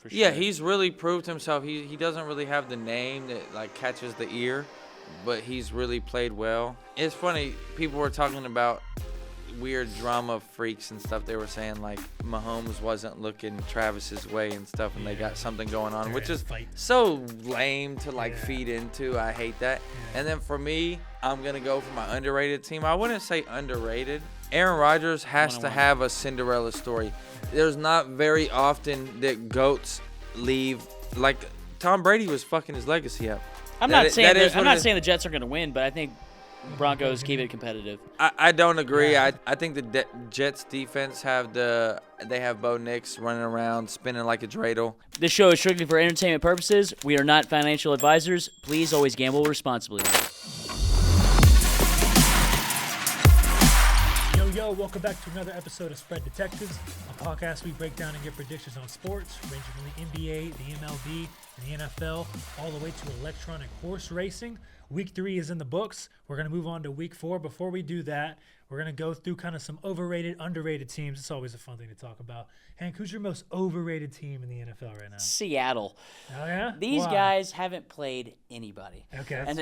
for sure. Yeah, he's really proved himself. He doesn't really have the name that like catches the ear, but he's really played well. It's funny, people were talking about weird drama freaks and stuff. They were saying like Mahomes wasn't looking Travis's way and stuff, and they got something going on, which is so lame to like feed into. I hate that. And then for me, I'm gonna go for my underrated team. I wouldn't say underrated. Aaron Rodgers has to have a Cinderella story. There's not very often that GOATs leave. Like Tom Brady was fucking his legacy up. I'm not saying the Jets are gonna win, but I think Broncos keep it competitive. I don't agree. I think the Jets defense they have Bo Nix running around spinning like a dreidel. This show is strictly for entertainment purposes. We are not financial advisors. Please always gamble responsibly. Yo, welcome back to another episode of Spread Detectives, a podcast we break down and give predictions on sports, ranging from the NBA, the MLB, and the NFL, all the way to electronic horse racing. Week 3 is in the books. We're going to move on to Week 4. Before we do that, we're going to go through kind of some overrated, underrated teams. It's always a fun thing to talk about. Hank, who's your most overrated team in the NFL right now? Seattle. Oh, yeah? These guys haven't played anybody. Okay. And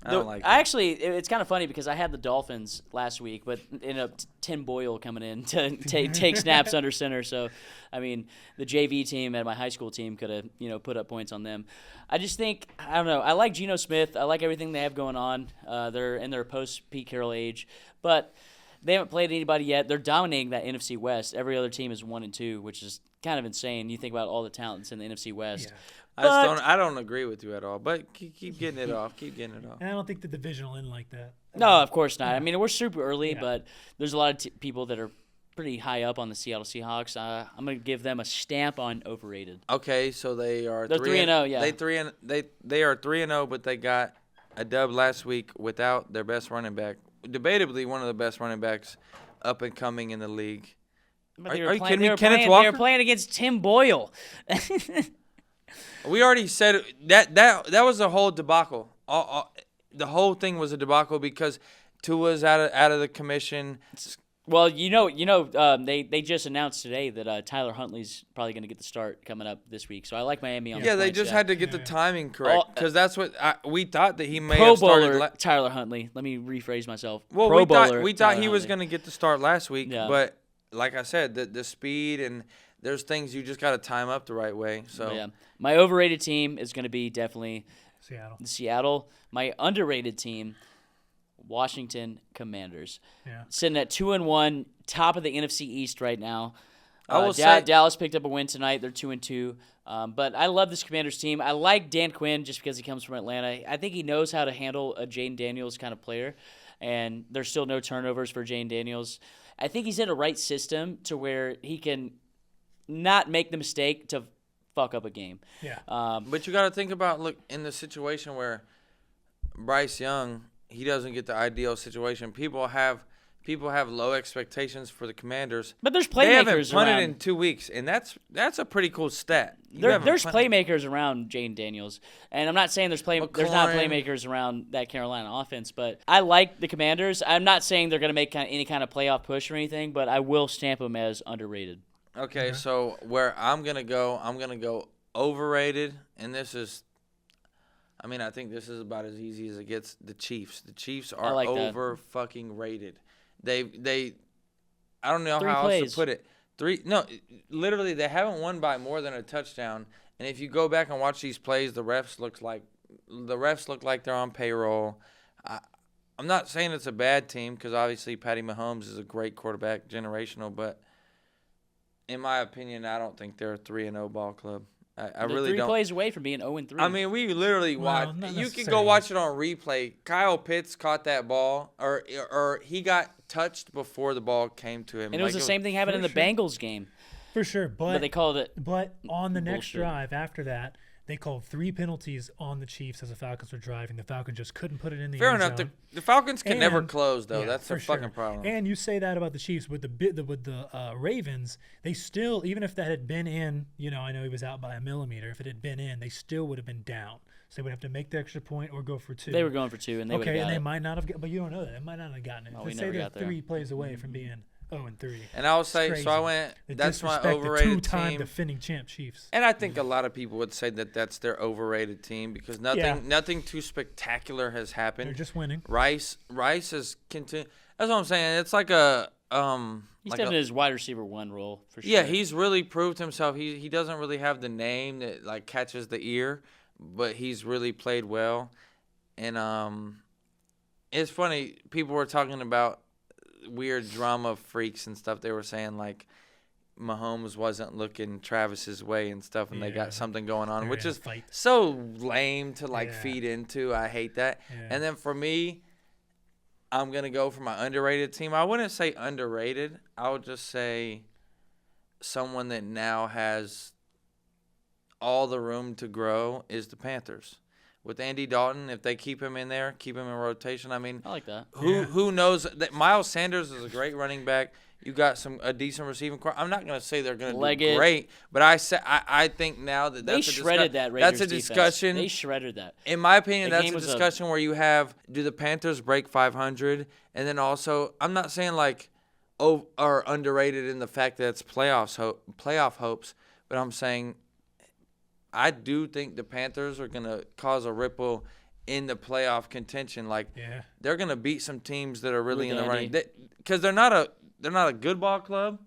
I don't like it's kind of funny because I had the Dolphins last week, but ended up Tim Boyle coming in to take snaps under center. So, I mean, the JV team and my high school team could have, put up points on them. I just think, I don't know, I like Geno Smith. I like everything they have going on. They're in their post-Pete Carroll age, but they haven't played anybody yet. They're dominating that NFC West. Every other team is 1-2, which is kind of insane. You think about all the talents in the NFC West. Yeah. I don't agree with you at all, but keep getting it off. Keep getting it off. And I don't think the division will end like that. No, of course not. I mean, we're super early, but there's a lot of people that are pretty high up on the Seattle Seahawks. I'm going to give them a stamp on overrated. Okay, so they're 3-0, yeah. They are 3-0, but they got a dub last week without their best running back. Debatably one of the best running backs up and coming in the league. But Are you kidding me? Kenneth Walker? They were playing against Tim Boyle. We already said that was a whole debacle. The whole thing was a debacle because Tua's out of the commission. Well, they just announced today that Tyler Huntley's probably going to get the start coming up this week. So I like Miami on the they points, just had to get the timing correct because that's what we thought that he may have started. Pro Bowler Tyler Huntley. Let me rephrase myself. Well, we thought he was going to get the start last week, but like I said, the speed and there's things you just got to time up the right way. So yeah, my overrated team is going to be definitely Seattle. My underrated team, Washington Commanders. Yeah. Sitting at 2-1, top of the NFC East right now. I will say Dallas picked up a win tonight. They're 2-2. But I love this Commanders team. I like Dan Quinn just because he comes from Atlanta. I think he knows how to handle a Jane Daniels kind of player, and there's still no turnovers for Jane Daniels. I think he's in a right system to where he can not make the mistake to fuck up a game. Yeah. But you got to think about, look, in the situation where Bryce Young, he doesn't get the ideal situation. People have low expectations for the Commanders. But there's playmakers they haven't punted around. in 2 weeks, and that's a pretty cool stat. There's playmakers around Jane Daniels, and I'm not saying there's not playmakers around that Carolina offense, but I like the Commanders. I'm not saying they're going to make any kind of playoff push or anything, but I will stamp them as underrated. Okay, so where I'm gonna go overrated, and this is, I mean, I think this is about as easy as it gets. The Chiefs. The Chiefs are over fucking rated. They I don't know how else to put it. Literally they haven't won by more than a touchdown. And if you go back and watch these plays, the refs look like they're on payroll. I'm not saying it's a bad team because obviously Patty Mahomes is a great quarterback, generational, but in my opinion, I don't think they're a 3-0 ball club. I really don't. 3 plays away from being 0-3. I mean, we literally watched. You can go watch it on replay. Kyle Pitts caught that ball, or he got touched before the ball came to him. And it was the same thing happened in the Bengals game. For sure, but they called it. But on the next drive after that, they called 3 penalties on the Chiefs as the Falcons were driving. The Falcons just couldn't put it in the end zone. Fair enough. The Falcons can never close, though. That's their fucking problem. And you say that about the Chiefs. With the Ravens, they still, even if that had been in, I know he was out by a millimeter. If it had been in, they still would have been down. So they would have to make the extra point or go for 2. They were going for 2, and they would have got and they might not have – but you don't know that. They might not have gotten it. Well, Let's say they're 3 plays away from being 0-3. And I would say, so I went, that's my overrated two-time team. defending champ Chiefs. And I think a lot of people would say that that's their overrated team because nothing too spectacular has happened. They're just winning. Rice is continue. That's what I'm saying. It's like a he's like definitely his wide receiver 1 role for sure. Yeah, he's really proved himself. He doesn't really have the name that like catches the ear, but he's really played well. And it's funny, people were talking about weird drama freaks and stuff. They were saying like Mahomes wasn't looking Travis's way and stuff, and they got something going on, which is so lame to like feed into. I hate that. Yeah. And then for me, I'm gonna go for my underrated team. I wouldn't say underrated. I would just say someone that now has all the room to grow is the Panthers. With Andy Dalton, if they keep him in there, keep him in rotation, I mean, I like that. Who knows? That Miles Sanders is a great running back. You got a decent receiving core. I'm not going to say they're going to do great, but I think now that they shredded that Raiders that's a discussion. Defense. They shredded that. In my opinion, that's a discussion where you have, do the Panthers break 500? And then also, I'm not saying like are underrated in the fact that it's playoff hopes, but I'm saying I do think the Panthers are going to cause a ripple in the playoff contention. Like they're going to beat some teams that are really in the running because they're not a good ball club,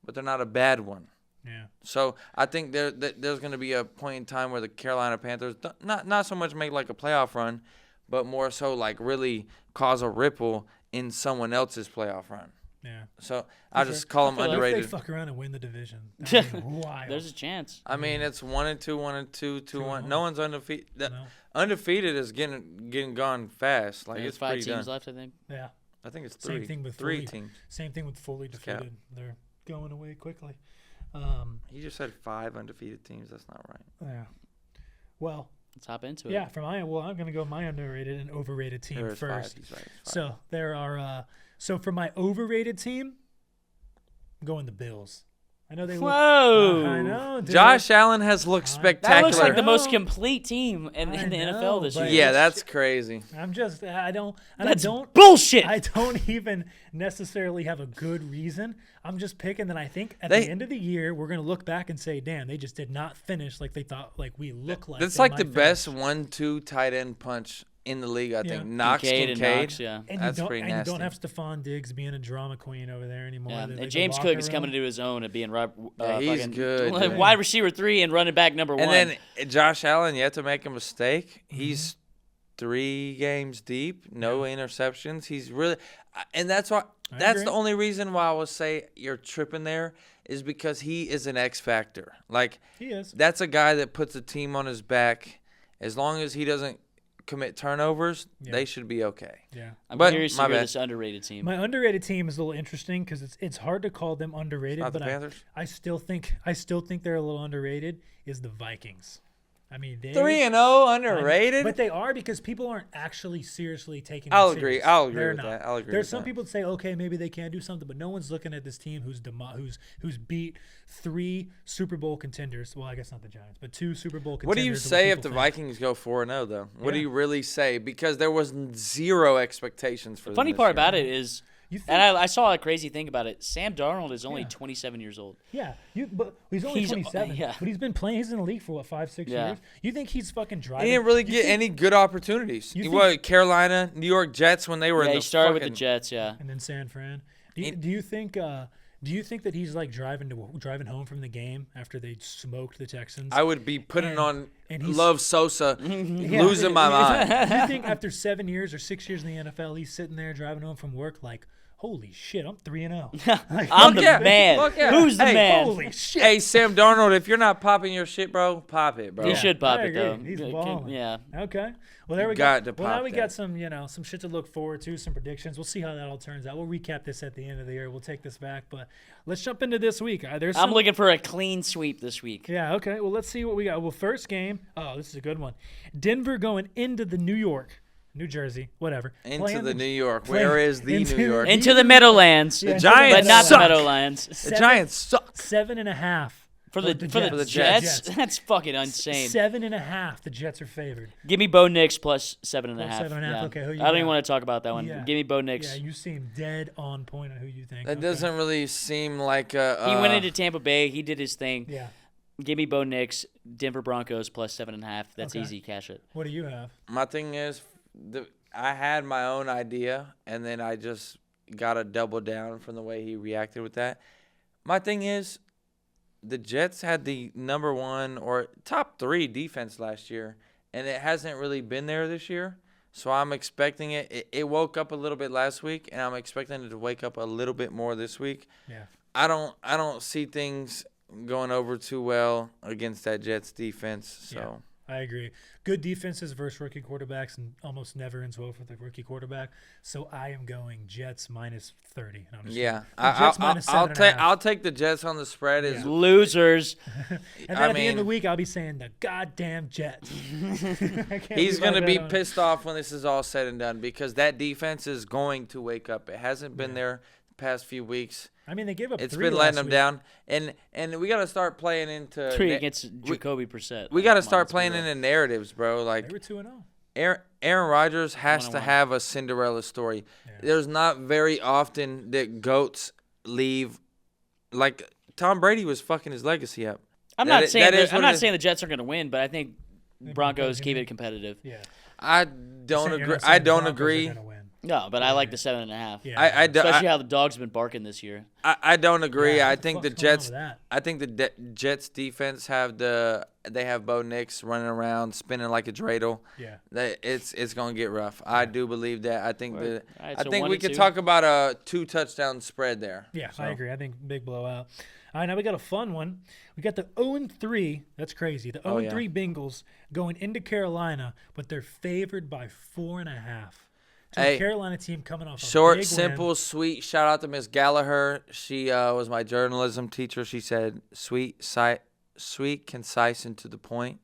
but they're not a bad one. Yeah. So I think there's going to be a point in time where the Carolina Panthers not so much make like a playoff run, but more so like really cause a ripple in someone else's playoff run. Yeah. So I just call them underrated. If they fuck around and win the division, wild. There's a chance. I mean, it's 1-2, 1-2, 2-1. No one's undefeated. Undefeated is getting gone fast. Like it's 5 teams left, I think. Yeah. I think it's 3. Same thing with three Foley. teams. Same thing with Foley defeated. They're going away quickly. You just said 5 undefeated teams. That's not right. Yeah. Well. Let's hop into it. Yeah, I'm going to go my underrated and overrated team first. 5. He's right. 5. So there are. So for my overrated team, I'm going the Bills. I know they. Whoa! I know. Dude. Josh Allen has looked spectacular. That looks like the most complete team in the NFL this year. Yeah, that's crazy. Bullshit. I don't even necessarily have a good reason. I'm just picking that I think at the end of the year we're gonna look back and say, damn, they just did not finish like they thought. Like we look like. That's like the best 1-2 tight end punch in the league, I think. Knox, Kincaid. Knox, yeah. And that's pretty nasty. And you don't have Stephon Diggs being a drama queen over there anymore. Yeah. And James Cook is coming to his own at being he's good. Wide receiver 3 and running back number 1. And then Josh Allen, you have to make a mistake. He's 3 games deep, no interceptions. He's really – and that's why – that's the only reason why I would say you're tripping there is because he is an X factor. Like, he is. That's a guy that puts a team on his back. As long as he doesn't commit turnovers, they should be okay. Yeah. I'm curious to hear this underrated team. My underrated team is a little interesting because it's hard to call them underrated, but the Panthers. I still think they're a little underrated. Is the Vikings? I mean, 3-0 underrated, but they are because people aren't actually seriously taking. I'll agree with that. There's some people that say, okay, maybe they can do something, but no one's looking at this team who's beat 3 Super Bowl contenders. Well, I guess not the Giants, but 2 Super Bowl contenders. What do you say if the Vikings go 4-0 though? What do you really say? Because there was 0 expectations for them. The funny part about it is. And I saw a crazy thing about it. Sam Darnold is only 27 years old. Yeah, but he's only 27. But he's been playing. He's in the league for 5-6 years. You think he's fucking driving? He didn't really get any good opportunities. Carolina, New York Jets when they were in the he started with the Jets, and then San Fran. Do you think that he's like driving home from the game after they smoked the Texans? I would be putting on Love Sosa, losing my mind. Do you think after 7 years or 6 years in the NFL, he's sitting there driving home from work like, holy shit, I'm 3-0. I'm the man. Who's the man? Holy shit. Hey, Sam Darnold, if you're not popping your shit, bro, pop it, bro. He should pop it, though. He's balling. Yeah. Okay. Well, there we go. Well, now we got some shit to look forward to, some predictions. We'll see how that all turns out. We'll recap this at the end of the year. We'll take this back, but let's jump into this week. I'm looking for a clean sweep this week. Yeah, okay. Well, let's see what we got. Well, first game. Oh, this is a good one. Denver going into the New Jersey, whatever. Into the New York. Where is the New York? Into the Meadowlands. The Giants but not suck. the Meadowlands. The Giants suck. 7.5 For the Jets? That's fucking insane. 7.5. The Jets are favored. Give me Bo Nix plus 7.5. 7.5. Yeah. Okay, who you I don't got? even want to talk about that one. Yeah. Give me Bo Nix. Yeah, you seem dead on point on who you think. That doesn't really seem like a. He went into Tampa Bay. He did his thing. Yeah. Give me Bo Nix, Denver Broncos plus 7.5. That's Okay. easy. Cash it. What do you have? My thing is, I had my own idea, and then I just got to double down from the way he reacted with that. My thing is, the Jets had the number 1 or top 3 defense last year, and it hasn't really been there this year. So I'm expecting it. It woke up a little bit last week, and I'm expecting it to wake up a little bit more this week. Yeah. I don't see things going over too well against that Jets defense. So. Yeah. I agree. Good defenses versus rookie quarterbacks and almost never ends well for the rookie quarterback. So I am going Jets minus 30. No, Yeah, Jets minus 7.5. I'll take the Jets on the spread. Yeah. Losers. And then at the end of the week, I'll be saying the goddamn Jets. He's going to be pissed off when this is all said and done because that defense is going to wake up. It hasn't been there the past few weeks. I mean, they gave up. It's 3 been letting last them week. down, and we got to start playing into 3 against Jacoby Brissett. We got to start playing into narratives, bro. Like They were 2-0. Aaron Rodgers has to 1-1. have a Cinderella story. Yeah. There's not very often that GOATs leave. Like Tom Brady was fucking his legacy up. I'm not saying the Jets are going to win, but I think Broncos keep it competitive. Yeah. I don't agree. I don't agree. No, but I like the 7.5. Yeah. Especially how the dogs have been barking this year. I don't agree. Yeah, I what the think the fuck's going on Jets. with that? I think the Jets defense they have Bo Nix running around spinning like a dreidel. Yeah. It's gonna get rough. I do believe that. I think All right, I so think 1 we and could 2. talk about a 2 touchdown spread there. Yeah, So. I agree. I think big blowout. All right, now we got a fun one. We got the 0-3. That's crazy. The 0-3 Bengals going into Carolina, but they're favored by 4.5. So the Carolina team coming off a Short, big simple, win. sweet. Shout out to Miss Gallagher. She was my journalism teacher. She said, sweet, concise, and to the point.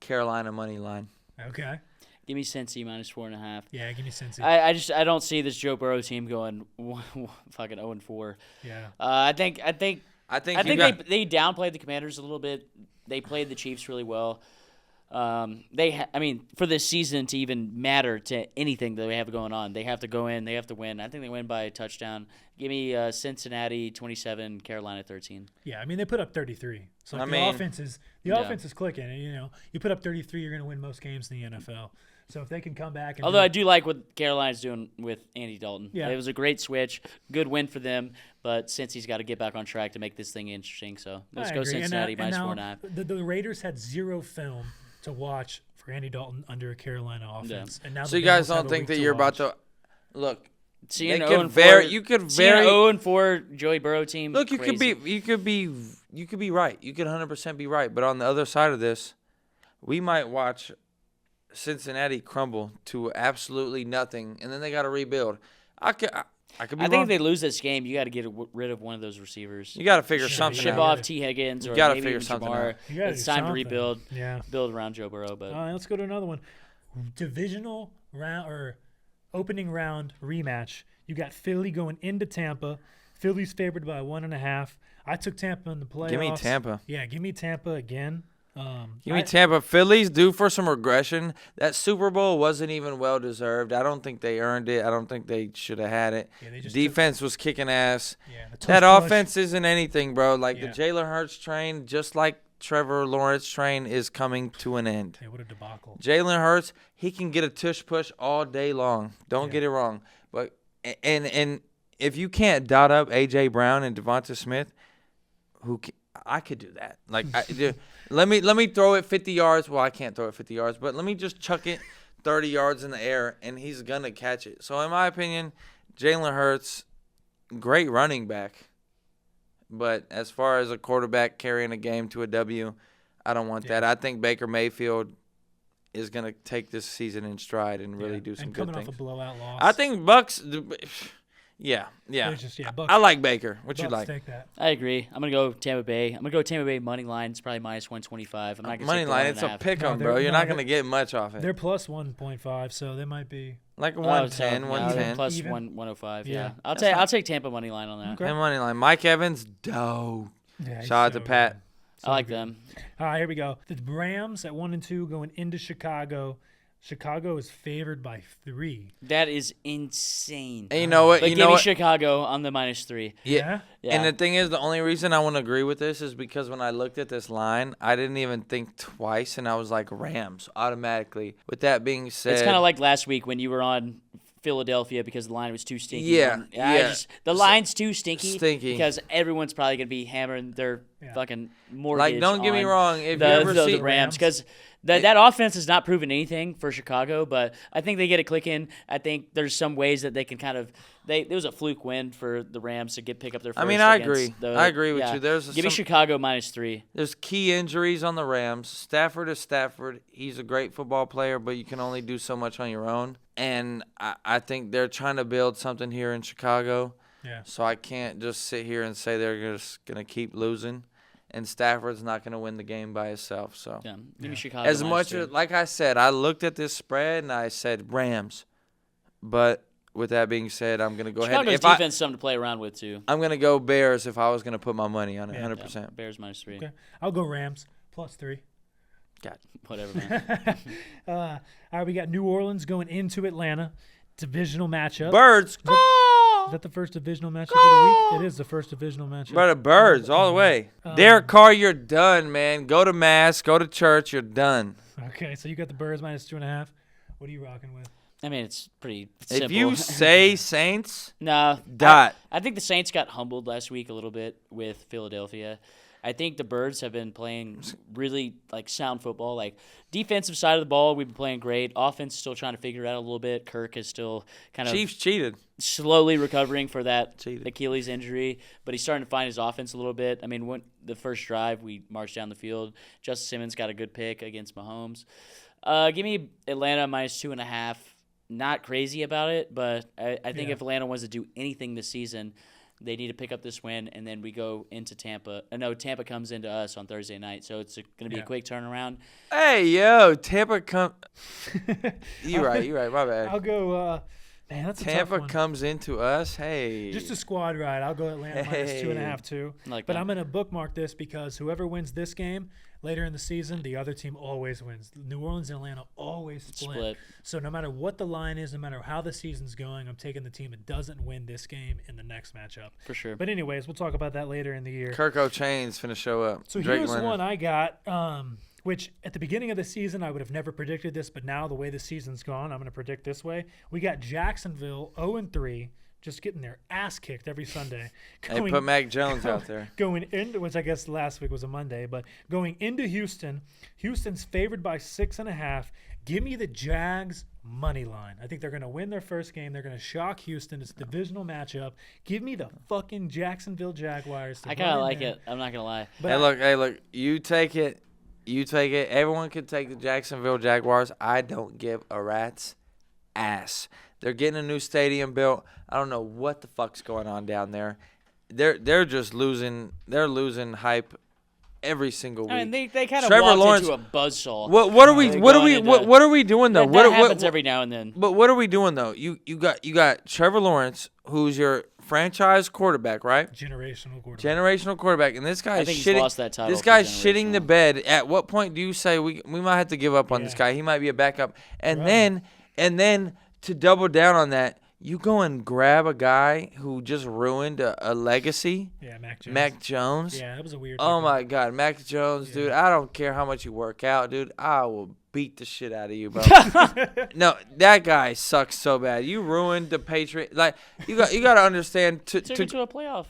Carolina money line. Okay. Give me Cincy minus 4.5. Yeah, give me Cincy. I don't see this Joe Burrow team going fucking 0-4. Yeah. I think they downplayed the Commanders a little bit. They played the Chiefs really well. For this season to even matter to anything that they have going on, they have to go in. They have to win. I think they win by a touchdown. Give me Cincinnati 27, Carolina 13. Yeah, I mean they put up 33. So the offense is clicking. And, you put up 33, you're going to win most games in the NFL. So if they can come back, and although I do like what Carolina's doing with Andy Dalton. Yeah. It was a great switch, good win for them. But since he's got to get back on track to make this thing interesting, so let's go Cincinnati minus 4.5. The Raiders had zero film to watch for Andy Dalton under a Carolina offense, and now so you guys don't think that you're about to look? Seeing an 0-4 Joey Burrow team. Look, you crazy. could be right. You could 100% be right. But on the other side of this, we might watch Cincinnati crumble to absolutely nothing, and then they got to rebuild. I could be think wrong. if they lose this game, you got to get rid of one of those receivers. You got to figure something Ship out. off T. Higgins or gotta maybe figure even something Jamar. out. It's time to rebuild. Yeah. Build around Joe Burrow. But all right, let's go to another one. Divisional round or opening round rematch. You got Philly going into Tampa. Philly's favored by 1.5. I took Tampa in the playoffs. Give me Tampa. Yeah, give me Tampa again. Give me Tampa. Philly's due for some regression. That Super Bowl wasn't even well deserved. I don't think they earned it. I don't think they should have had it. Yeah, they just Defense was kicking ass. Yeah, that offense isn't anything, bro. Like Yeah. the Jalen Hurts train, just like Trevor Lawrence train, is coming to an end. Yeah, what a debacle. Jalen Hurts, he can get a tush push all day long. Don't get it wrong. But and if you can't dot up A.J. Brown and Devonta Smith, I could do that. Like, let me throw it 50 yards. Well, I can't throw it 50 yards, but let me just chuck it 30 yards in the air, and he's gonna catch it. So in my opinion, Jalen Hurts, great running back, but as far as a quarterback carrying a game to a W, I don't want that. I think Baker Mayfield is gonna take this season in stride and really do some good things. Coming off a blowout loss. I think Bucks. Yeah. Bucks, I like Baker. What you Bucks like? take that. I agree. I'm gonna go Tampa Bay. I'm gonna go Tampa Bay money line. It's probably minus 125. I'm not gonna Money line. It's a pick 'em, bro. You're not gonna get much off it. They're plus 1.5, so they might be Like a 110, 110. Plus Even? 105. Yeah. Yeah. I'll take Tampa money line on that. Okay. And money line. Mike Evans, dope. Yeah, he's Shout out so to Pat. good. I like good. them. All right, here we go. The Rams at 1-2 going into Chicago. Chicago is favored by 3. That is insane. And you know what? But You give know me what? Chicago on the -3. Yeah. Yeah. And the thing is, the only reason I want to agree with this is because when I looked at this line, I didn't even think twice, and I was like, Rams, automatically. With that being said. It's kind of like last week when you were on Philadelphia because the line was too stinky. Yeah, yeah. The line's too stinky. Stinky. Because everyone's probably going to be hammering their fucking mortgage. Like, don't get me on wrong. If the, you ever the see Rams, because that offense has not proven anything for Chicago, but I think they get a click in. I think there's some ways that they can kind of there was a fluke win for the Rams to pick up their first. I mean, I against agree. I agree with you. Give me Chicago -3. There's key injuries on the Rams. Stafford is Stafford. He's a great football player, but you can only do so much on your own. And I think they're trying to build something here in Chicago. Yeah. So I can't just sit here and say they're just going to keep losing. And Stafford's not going to win the game by himself. So Yeah, give me Chicago. as much -3. as, like I said, I looked at this spread and I said Rams. But with that being said, I'm going to go Chicago's ahead. defense is something to play around with too. I'm going to go Bears if I was going to put my money on it, 100%. Yeah, Bears -3. Okay. I'll go Rams +3. God. Whatever, man. All right, we got New Orleans going into Atlanta. Divisional matchup. Birds. Is that the first divisional matchup of the week? It is the first divisional matchup. Brother, Birds all the way. Derek Carr, you're done, man. Go to mass, go to church, you're done. Okay, so you got the Birds -2.5. What are you rocking with? I mean, it's pretty simple. If you say Saints, no, dot. I think the Saints got humbled last week a little bit with Philadelphia. I think the Birds have been playing really sound football. Like defensive side of the ball, we've been playing great. Offense is still trying to figure it out a little bit. Kirk is still kind of Chiefs cheated. slowly recovering for that Cheated. Achilles injury, but he's starting to find his offense a little bit. I mean, when the first drive, we marched down the field. Justice Simmons got a good pick against Mahomes. Give me Atlanta -2.5. Not crazy about it, but I think if Atlanta wants to do anything this season, they need to pick up this win, and then we go into Tampa. No, Tampa comes into us on Thursday night, so it's going to be a quick turnaround. Hey, yo, Tampa come. You're right. My bad. I'll go. Man, that's a tough Tampa one. comes into us. Hey. Just a squad ride. I'll go Atlanta -2.5 too. Like but that. I'm going to bookmark this because whoever wins this game later in the season, the other team always wins. New Orleans and Atlanta always split. So no matter what the line is, no matter how the season's going, I'm taking the team that doesn't win this game in the next matchup. For sure. But anyways, we'll talk about that later in the year. Kirk O'Chain's finna show up. So Drake here's Leonard. one I got, which at the beginning of the season I would have never predicted this, but now the way the season's gone, I'm going to predict this way. We got Jacksonville 0-3, just getting their ass kicked every Sunday. They put Mac Jones out there. Going into, which I guess last week was a Monday, but going into Houston, Houston's favored by 6.5. Give me the Jags money line. I think they're going to win their first game. They're going to shock Houston. It's a divisional matchup. Give me the fucking Jacksonville Jaguars. I kind of like it. I'm not going to lie. But Hey, look. You take it. Everyone can take the Jacksonville Jaguars. I don't give a rat's ass. They're getting a new stadium built. I don't know what the fuck's going on down there. They're just losing. They're losing hype every single week. I mean, they kind of Trevor walked Lawrence, into a buzzsaw. What are we doing though? That happens every now and then. But what are we doing though? You got Trevor Lawrence, who's your franchise quarterback, right? generational quarterback, and this guy I is think he's shitting. lost that title This for guy's shitting the generational. bed. At what point do you say we might have to give up on this guy? He might be a backup, and Right. then to double down on that, you go and grab a guy who just ruined a legacy. Yeah, Mac Jones. Mac Jones. Yeah, that was a weird. Oh pickup. my God, Mac Jones, dude! I don't care how much you work out, dude. I will beat the shit out of you, bro. No, that guy sucks so bad. You ruined the Patriot. Like you got to understand. Took it to a playoff.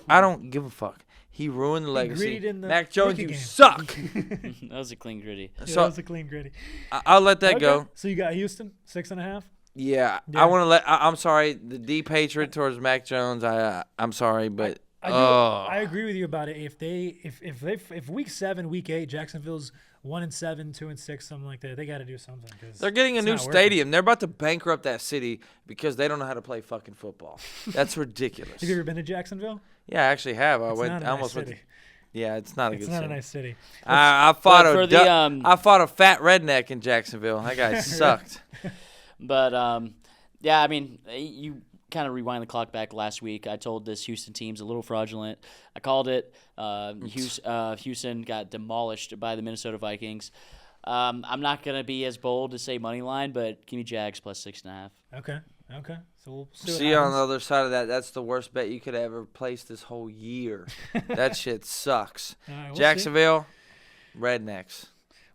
I don't give a fuck. He ruined the He legacy. greeted in the Mac Jones, rookie you game. suck. That was a clean gritty. Yeah, So that was a clean gritty. I'll let that Okay, go. So you got Houston 6.5. Yeah, Yeah. I want to let. I'm sorry, the deep hatred towards Mac Jones. I'm sorry, but I agree with you about it. If week 7, week 8, Jacksonville's 1-7, 2-6, something like that, they got to do something. they're getting a it's new not working. stadium. They're about to bankrupt that city because they don't know how to play fucking football. That's ridiculous. Have you ever been to Jacksonville? Yeah, I actually have. I It's went. not a I almost nice went. city. Yeah, it's not a It's good not city. a nice city. I fought But for I fought a fat redneck in Jacksonville. That guy sucked. But yeah, I mean, kind of rewind the clock back last week. I told this Houston team's a little fraudulent. I called it. Houston got demolished by the Minnesota Vikings. I'm not going to be as bold to say money line, but give me Jags plus 6.5. Okay. So we'll see on the other side of that. That's the worst bet you could ever place this whole year. That shit sucks. We'll Jacksonville, Rednecks.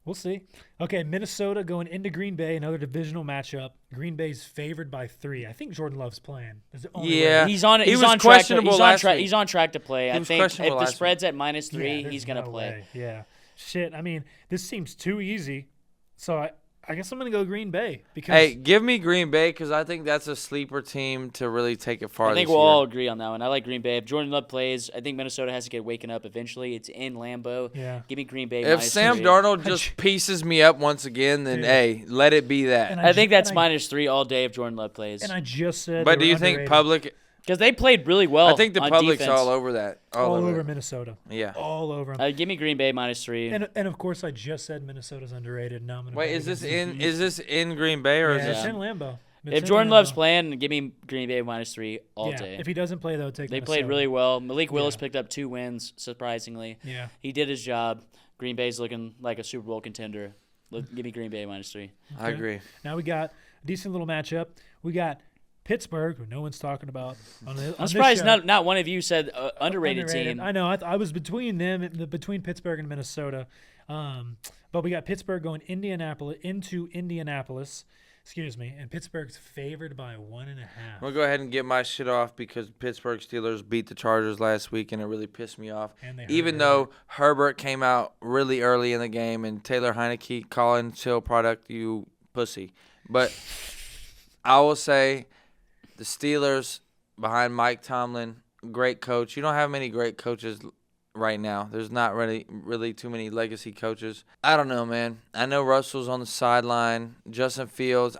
We'll see. Okay, Minnesota going into Green Bay, another divisional matchup. Green Bay's favored by 3. I think Jordan Love's playing. Yeah, he's on. He's was on questionable track. last week. He's on track to play. I think if the spread's at -3, he's gonna play. Way. Yeah. Shit. I mean, this seems too easy. So I guess I'm gonna go Green Bay because. Hey, give me Green Bay because I think that's a sleeper team to really take it far. I think we'll all agree on that one. I like Green Bay. If Jordan Love plays, I think Minnesota has to get waken up eventually. It's in Lambeau. Yeah. Give me Green Bay. If Sam -3. Darnold just pieces me up once again, then hey, let it be that. I think that's -3 all day if Jordan Love plays. And I just said. But do you think public? Because they played really well. I think the on public's defense. all over that. All over Minnesota. Yeah. All over them. Give me Green Bay -3. And of course, I just said Minnesota's underrated. Now I'm gonna wait, is this in Green Bay or is it's this in Lambeau? If Jordan Love's playing, give me Green Bay -3 all day. If he doesn't play, though, take They Minnesota. played really well. Malik Willis picked up 2 wins, surprisingly. Yeah. He did his job. Green Bay's looking like a Super Bowl contender. Give me Green Bay -3. I agree. Now we got a decent little matchup. We got Pittsburgh, who no one's talking about. I'm surprised not one of you said underrated team. I know. I was between them, between Pittsburgh and Minnesota. But we got Pittsburgh going into Indianapolis. Excuse me. And Pittsburgh's favored by 1.5. I'm going to go ahead and get my shit off because Pittsburgh Steelers beat the Chargers last week, and it really pissed me off. Even though Herbert came out really early in the game and Taylor Heineke calling chill product, you pussy. But I will say the Steelers behind Mike Tomlin, great coach. You don't have many great coaches right now. There's not really too many legacy coaches. I don't know, man. I know Russell's on the sideline. Justin Fields.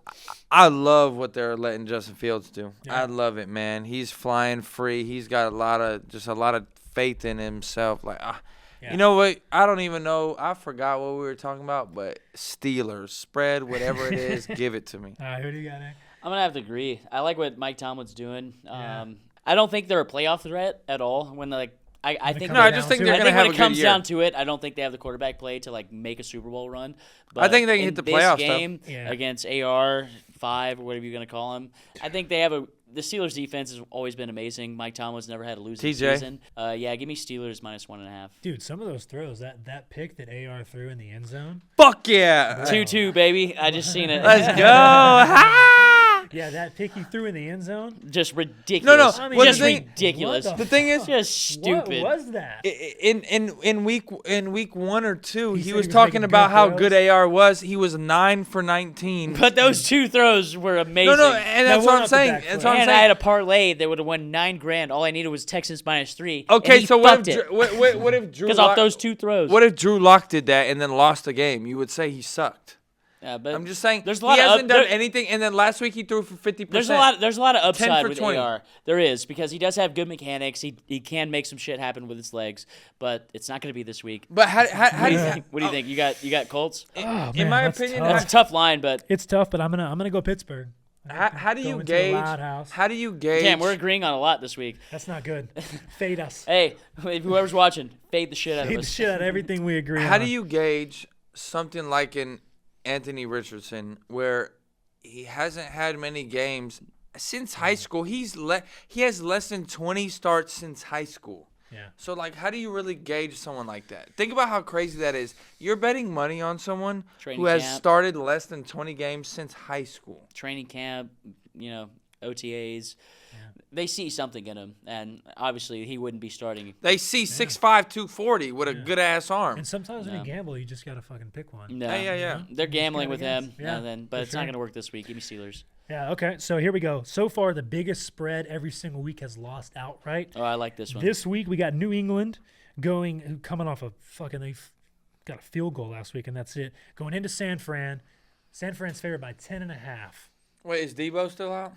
I love what they're letting Justin Fields do. Yeah. I love it, man. He's flying free. He's got a lot of faith in himself. Like, you know what? I don't even know. I forgot what we were talking about, but Steelers, spread, whatever it is, give it to me. All right, who do you got next? I'm going to have to agree. I like what Mike Tomlin's doing. I don't think they're a playoff threat at all. I just think they're going to have a good year. When it comes down to it, I don't think they have the quarterback play to make a Super Bowl run. But I think they can hit the playoffs game against AR5 or whatever you're going to call them. I think they have the Steelers defense has always been amazing. Mike Tomlin's never had a losing season. Give me Steelers -1.5. Dude, some of those throws, that pick that AR threw in the end zone. Fuck yeah. 2-2, baby. I just seen it. Let's go. Yeah, that pick he threw in the end zone. Just ridiculous. No. I mean, just ridiculous. The thing is, just stupid. What was that? In week 1 or 2, he was talking about how good AR was. He was 9 for 19. But those 2 throws were amazing. No, and that's what I'm saying. I had a parlay that would have won $9,000. All I needed was Texans -3. Okay, so what if Drew? Because off those 2 throws. What if Drew Lock did that and then lost the game? You would say he sucked. Yeah, but I'm just saying he hasn't done anything, and then last week he threw for 50%. There's a lot of upside with 20. AR. There is, because he does have good mechanics. He can make some shit happen with his legs, but it's not going to be this week. But how do you what do you think? You got Colts? In my opinion, that's a tough line, but it's tough. But I'm gonna go Pittsburgh. How do you gauge? How do you gauge? Damn, we're agreeing on a lot this week. That's not good. Fade us. Hey, whoever's watching, fade the shit out of us. Fade the shit out of everything we agree on. How do you gauge something like an Anthony Richardson, where he hasn't had many games since high school? He has less than 20 starts since high school. Yeah. So, how do you really gauge someone like that? Think about how crazy that is. You're betting money on someone who has started less than 20 games since high school. Training camp, OTAs. Yeah. They see something in him, and obviously he wouldn't be starting. They see 6'5", 240 with a good-ass arm. And sometimes when you gamble, you just got to fucking pick one. No. Yeah. They're gambling with him, but it's not going to work this week. Give me Steelers. Yeah, okay. So here we go. So far, the biggest spread every single week has lost outright. Oh, I like this one. This week, we got New England coming off they got a field goal last week, and that's it. Going into San Fran. San Fran's favored by 10.5. Wait, is Debo still out?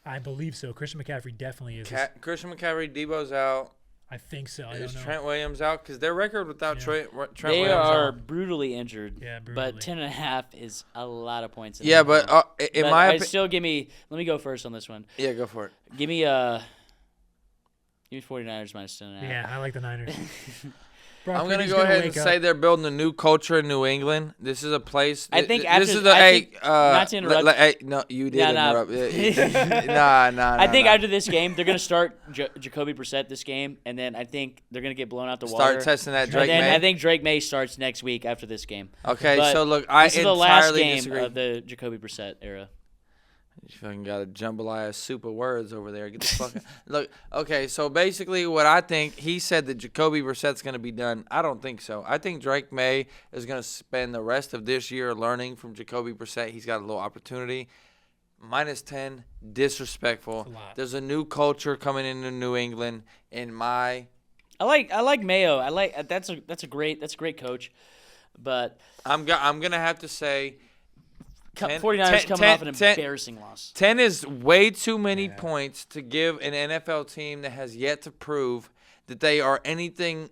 I believe so. Christian McCaffrey definitely is. Christian McCaffrey, Debo's out. I think so. I Is don't know. Trent Williams out? Because their record without Trent They Williams are brutally injured. Yeah, brutally. But 10.5 is a lot of points. Yeah, but in but my I opinion, still give me. Let me go first on this one. yeah, go for it. Give me 49ers minus 10.5. Yeah, I like the Niners. I'm going to go ahead and say they're building a new culture in New England. This is a place. I think this after, is the not to interrupt. no, you did Nah. interrupt. Nah. I think after this game, they're going to start Jacoby Brissett this game, and then I think they're going to get blown out the water. Start testing that Drake and then May. I think Drake May starts next week after this game. Okay, But so look, I this is the last entirely game disagree. of the Jacoby Brissett era. You fucking got a jambalaya soup of words over there. Get the fuck out. Look, okay, so basically what I think, he said that Jacoby Brissett's going to be done. I don't think so. I think Drake May is going to spend the rest of this year learning from Jacoby Brissett. He's got a little opportunity. Minus 10, disrespectful. There's a new culture coming into New England. I like Mayo. That's a great coach, but I'm going to have to say 49ers coming off an embarrassing loss. 10 is way too many points to give an NFL team that has yet to prove that they are anything,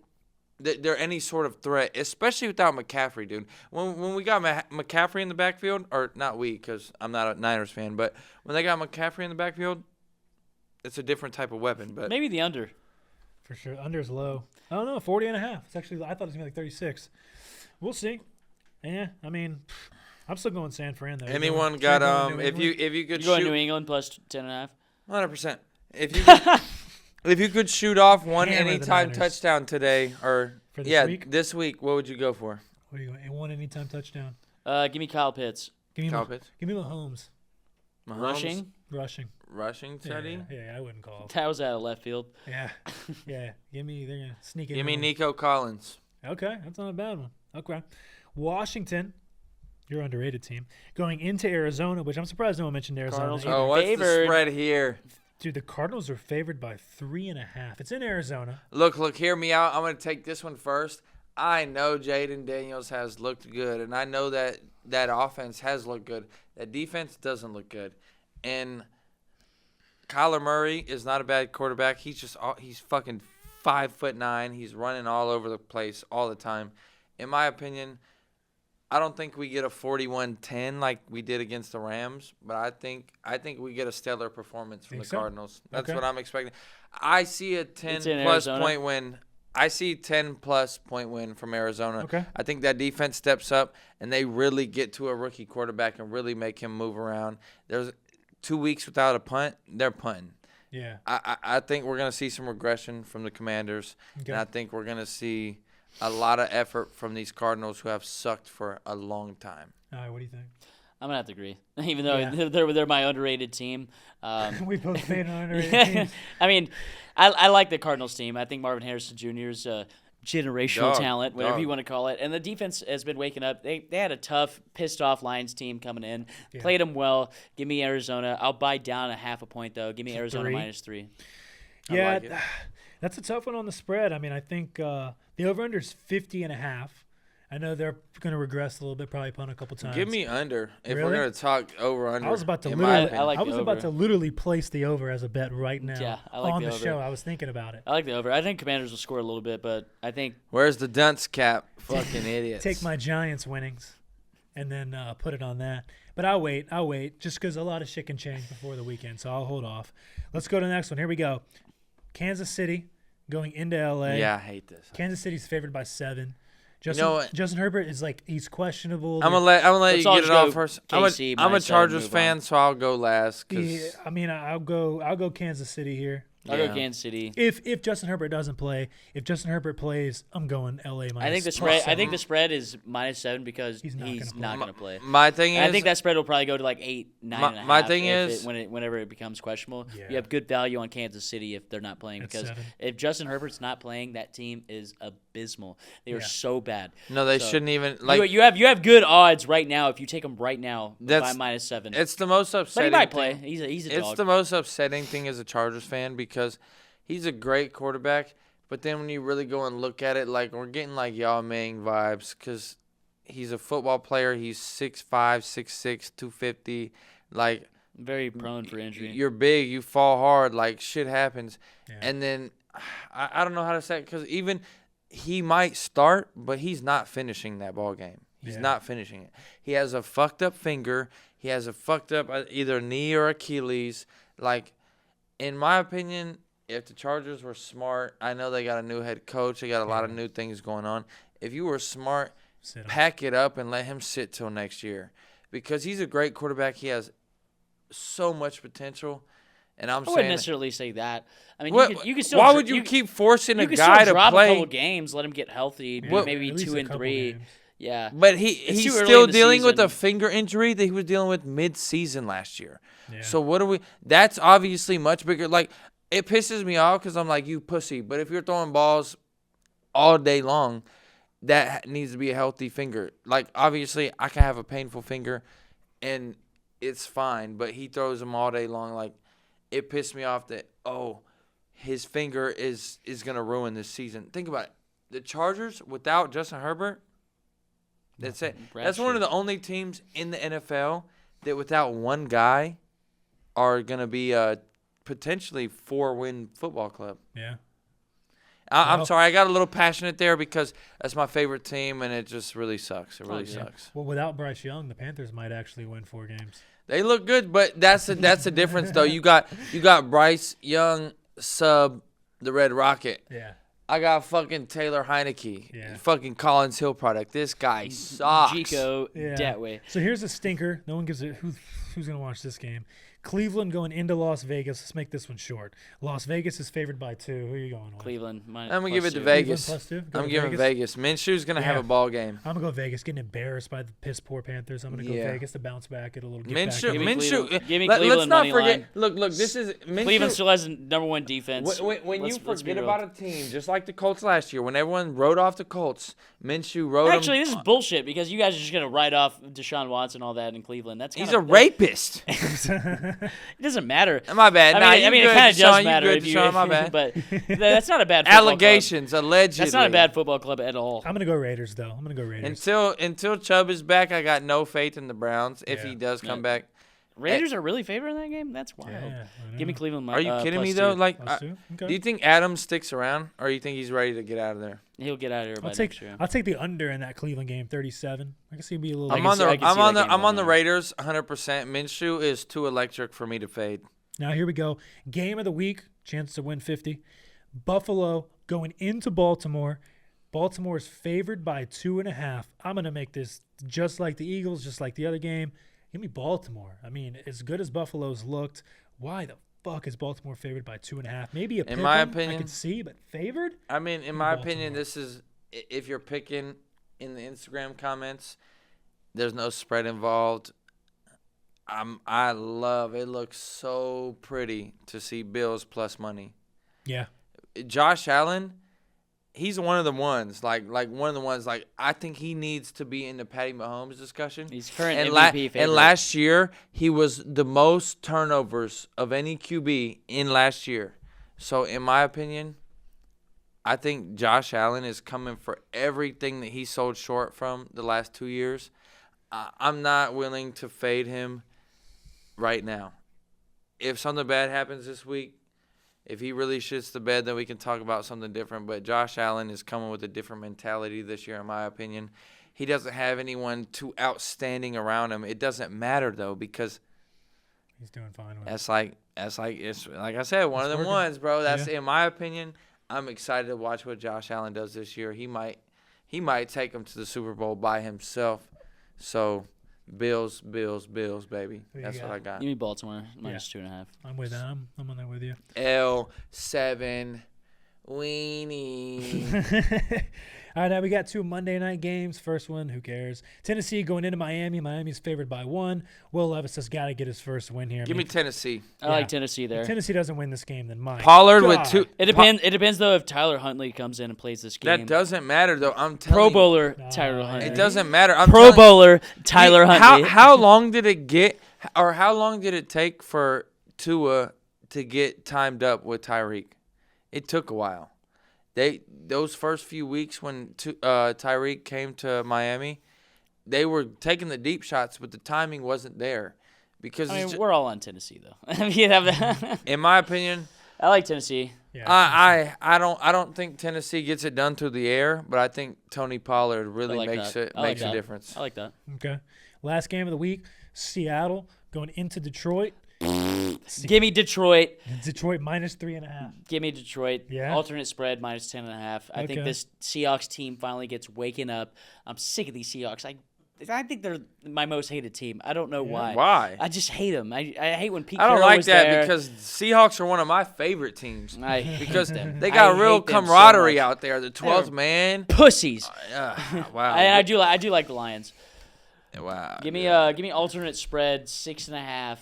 that they're any sort of threat, especially without McCaffrey, dude. When we got McCaffrey in the backfield, or not we, because I'm not a Niners fan, but when they got McCaffrey in the backfield, it's a different type of weapon. But maybe the under. For sure. Under's low. I don't know, 40.5. It's actually, I thought it was going to be like 36. We'll see. Yeah, I mean, I'm still going San Fran though. Anyone got if you could you going shoot New England plus 10.5? 100%. If you could shoot off one anytime touchdown today, or for this week, what would you go for? What are you going? One anytime touchdown. Give me Kyle Pitts. Give me Mahomes. Rushing, Teddy? Yeah, I wouldn't call. That was out of left field. Yeah. They're going to sneak in. Give me Nico Collins. Okay, that's not a bad one. Okay. Washington, your underrated team, going into Arizona, which I'm surprised no one mentioned Arizona. Cardinals Oh, what's the spread here? Dude, the Cardinals are favored by 3.5. It's in Arizona. Look, hear me out. I'm going to take this one first. I know Jaden Daniels has looked good, and I know that offense has looked good. That defense doesn't look good. And Kyler Murray is not a bad quarterback. He's fucking 5'9". He's running all over the place all the time. In my opinion, I don't think we get a 41-10 like we did against the Rams, but I think we get a stellar performance from the Cardinals. That's what I'm expecting. I see a 10-plus point win. I see 10-plus point win from Arizona. Okay. I think that defense steps up, and they really get to a rookie quarterback and really make him move around. There's 2 weeks without a punt. They're punting. Yeah. I think we're going to see some regression from the Commanders, and I think we're going to see a lot of effort from these Cardinals who have sucked for a long time. All right, what do you think? I'm gonna have to agree, even though they're my underrated team. We both fade on underrated teams. I mean, I like the Cardinals team. I think Marvin Harrison Jr. is a generational talent, whatever you want to call it. And the defense has been waking up. They had a tough, pissed off Lions team coming in, played them well. Give me Arizona. I'll buy down a half a point though. Give me Arizona minus 3. Yeah, like that's a tough one on the spread. I mean, I think the over/under is 50.5. I know they're going to regress a little bit, probably punt a couple times. Give me under if we're going to talk over/under. I was about to literally place the over as a bet right now. Yeah, I like on the the over. show. I was thinking about it. I like the over. I think Commanders will score a little bit, but I think where's the dunce cap? Fucking idiots. Take my Giants winnings and then put it on that. But I'll wait just because a lot of shit can change before the weekend, so I'll hold off. Let's go to the next one. Here we go. Kansas City going into L.A. Yeah, I hate this. Kansas City's favored by 7. Justin Herbert is he's questionable. I'm gonna let you get it off first. KC, I'm a Chargers fan, so I'll go last. Yeah, I mean, I'll go Kansas City here. I'll go Kansas City. If Justin Herbert doesn't play, if Justin Herbert plays, I'm going LA minus. I think the spread. I think the spread is -7 because he's not going to play. My thing is, I think that spread will probably go to like 8, 9.5. My thing is, whenever it becomes questionable, you have good value on Kansas City if they're not playing because if Justin Herbert's not playing, that team is abysmal. They are so bad. No, they shouldn't even like. You have good odds right now if you take them right now by -7. It's the most upsetting. But he might play. He's a dog. It's the most upsetting thing as a Chargers fan because he's a great quarterback, but then when you really go and look at it, like we're getting like Yao Ming vibes because he's a football player. He's 6'5", 6'6", 250. Like very prone for injury. You're big. You fall hard. Like shit happens. Yeah. And then I don't know how to say it because even he might start, but he's not finishing that ball game. He's not finishing it. He has a fucked up finger. He has a fucked up either knee or Achilles. Like, in my opinion, if the Chargers were smart, I know they got a new head coach. They got a lot of new things going on. If you were smart, pack it up and let him sit till next year because he's a great quarterback. He has so much potential. And I wouldn't necessarily say that. I mean, you can still. Why would you keep forcing a guy to play? You can still drop a couple games, let him get healthy, maybe 2 and 3. Games. Yeah, but he's still dealing with a finger injury that he was dealing with mid-season last year. Yeah. So what are we? That's obviously much bigger. Like, it pisses me off because I'm like, you pussy. But if you're throwing balls all day long, that needs to be a healthy finger. Like, obviously, I can have a painful finger, and it's fine. But he throws them all day long. Like, it pissed me off that, his finger is going to ruin this season. Think about it. The Chargers, without Justin Herbert, that's it. That's one of the only teams in the NFL that without one guy are going to be a potentially 4-win football club. Yeah. I'm sorry. I got a little passionate there because that's my favorite team, and it just really sucks. It really sucks. Well, without Bryce Young, the Panthers might actually win 4 games. They look good, but that's the difference, though. You got Bryce Young sub the Red Rocket. Yeah. I got fucking Taylor Heineke, fucking Collins Hill product. This guy sucks. Chico that way. So here's a stinker. No one gives a who's gonna watch this game. Cleveland going into Las Vegas. Let's make this one short. Las Vegas is favored by 2. Who are you going with? Cleveland. I'm going to give it to Vegas. I'm giving Vegas. Minshew's going to have a ball game. I'm going to go Vegas. Getting embarrassed by the piss poor Panthers. I'm going to go Vegas to bounce back. Get a little Minshew. Give me Cleveland. Let's not forget. Line. Look. This is Minshew. Cleveland still has number 1 defense. When you forget about a team, just like the Colts last year, when everyone wrote off the Colts, Minshew wrote them. Actually, this is bullshit because you guys are just going to write off Deshaun Watson and all that in Cleveland. He's a rapist. It doesn't matter. My bad. I mean, it kind of does matter if you. My bad. But that's not a bad football allegations, club. Allegedly. That's not a bad football club at all. I'm gonna go Raiders though. I'm gonna go Raiders. Until Chubb is back, I got no faith in the Browns if he does come back. Raiders are really favoring that game? That's wild. Yeah, Give me Cleveland. Are you kidding me, though? Like, do you think Adams sticks around, or you think he's ready to get out of there? He'll get out of here by next year. I'll take the under in that Cleveland game, 37. I can see it be a little. I'm on the Raiders, 100%. Minshew is too electric for me to fade. Now here we go. Game of the week, chance to win 50. Buffalo going into Baltimore. Baltimore is favored by 2.5. I'm gonna make this just like the Eagles, just like the other game. Give me Baltimore. I mean, as good as Buffalo's looked, why the fuck is Baltimore favored by 2.5? Maybe in my opinion, I could see, but favored. I mean, in my opinion, this is if you're picking in the Instagram comments, there's no spread involved. I love it. Looks so pretty to see Bills plus money. Yeah. Josh Allen, he's one of the ones. Like I think he needs to be in the Patty Mahomes discussion. He's current MVP favorite. And last year he was the most turnovers of any QB in last year. So in my opinion, I think Josh Allen is coming for everything that he sold short from the last 2 years. I'm not willing to fade him right now. If something bad happens this week, if he really shits the bed, then we can talk about something different. But Josh Allen is coming with a different mentality this year, in my opinion. He doesn't have anyone too outstanding around him. It doesn't matter, though, because he's doing fine with it's like I said, one of them ones, bro. That's in my opinion. I'm excited to watch what Josh Allen does this year. He might take him to the Super Bowl by himself. So Bills, baby. That's what I got. Give me Baltimore minus 2.5. I'm with that. I'm on that with you. L7 weenie. All right, now we got 2 Monday night games. First one, who cares? Tennessee going into Miami. Miami's favored by 1. Will Levis has got to get his first win here. Give me Tennessee. I like Tennessee there. If Tennessee doesn't win this game, then mine. Pollard with 2. It depends though if Tyler Huntley comes in and plays this game. That doesn't matter though. I'm telling Pro Bowler Tyler Huntley. It doesn't matter. Pro Bowler Tyler Huntley. How long did it get, or how long did it take for Tua to get timed up with Tyreek? It took a while. Those first few weeks when Tyreek came to Miami, they were taking the deep shots, but the timing wasn't there. Because we're all on Tennessee though. In my opinion, I like Tennessee. Yeah. I don't think Tennessee gets it done through the air, but I think Tony Pollard really makes a difference. I like that. Okay. Last game of the week, Seattle going into Detroit. Give me Detroit. Detroit -3.5. Give me Detroit. Yeah. Alternate spread -10.5. I think this Seahawks team finally gets waking up. I'm sick of these Seahawks. I think they're my most hated team. I don't know why. Why? I just hate them. I hate when Pete I don't Carroll like was that there. because Seahawks are one of my favorite teams. I hate because them. they got I real hate them so camaraderie much. out there. The 12th man. Pussies. Wow. I do like the Lions. Wow. Give me alternate spread 6.5.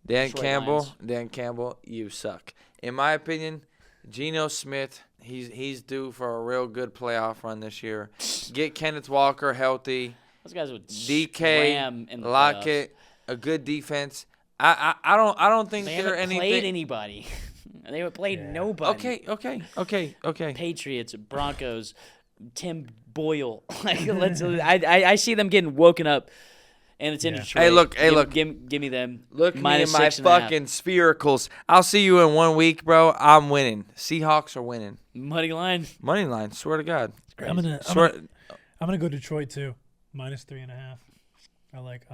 Dan Detroit Campbell, you suck. In my opinion, Geno Smith, he's due for a real good playoff run this year. Get Kenneth Walker healthy. Those guys would DK, scram in the Lockett, a good defense. I don't think they they're haven't anything. played anybody. They haven't played nobody. Okay. Patriots, Broncos, Tim Boyle. I see them getting woken up, and it's in Detroit. Hey, look. Give me them. Look me in my -6.5. fucking sphericals. I'll see you in 1 week, bro. I'm winning. Seahawks are winning. Money line. Money line. Swear to God. I'm gonna go Detroit too. -3.5. I like.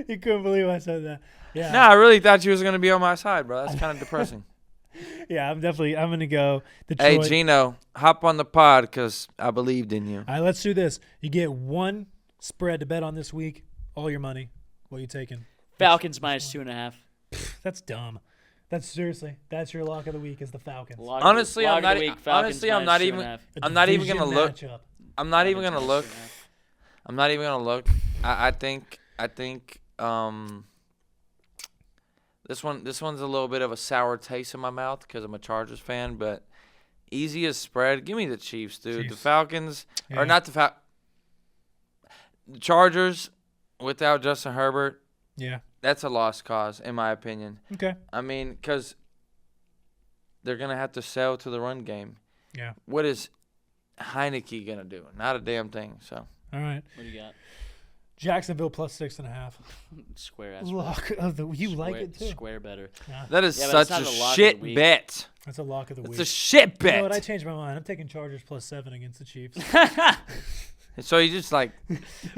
You couldn't believe I said that. Yeah. Nah, I really thought you was gonna be on my side, bro. That's kind of depressing. Yeah, I'm gonna go Detroit. Hey, Gino, hop on the pod because I believed in you. All right, let's do this. You get one spread to bet on this week. All your money. What are you taking? Falcons -2.5. That's dumb. That's your lock of the week is the Falcons. Honestly, I'm not even gonna look. Matchup. I'm not even gonna look. I'm not even gonna look. I think this one's a little bit of a sour taste in my mouth because I'm a Chargers fan, but easiest spread, give me the Chiefs, dude. Chiefs. The Falcons or not the Chargers without Justin Herbert. Yeah. That's a lost cause in my opinion. Okay. I mean, because they're gonna have to sell to the run game. Yeah. What is Heineke gonna do? Not a damn thing. So. All right. What do you got? Jacksonville +6.5. Square ass. Lock of the. You like it too. Square better. Nah, That is Yeah, but such it's not a the lock of shit the week. bet. that's a lock of the It's week. a shit You know bet. what? I changed my mind. I'm taking Chargers +7 against the Chiefs. So you just like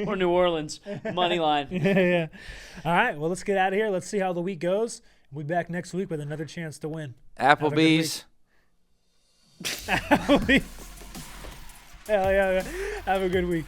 Or New Orleans money line. Yeah. All right. Well, let's get out of here. Let's see how the week goes. We'll be back next week with another chance to win. Applebee's. Hell yeah. Have a good week.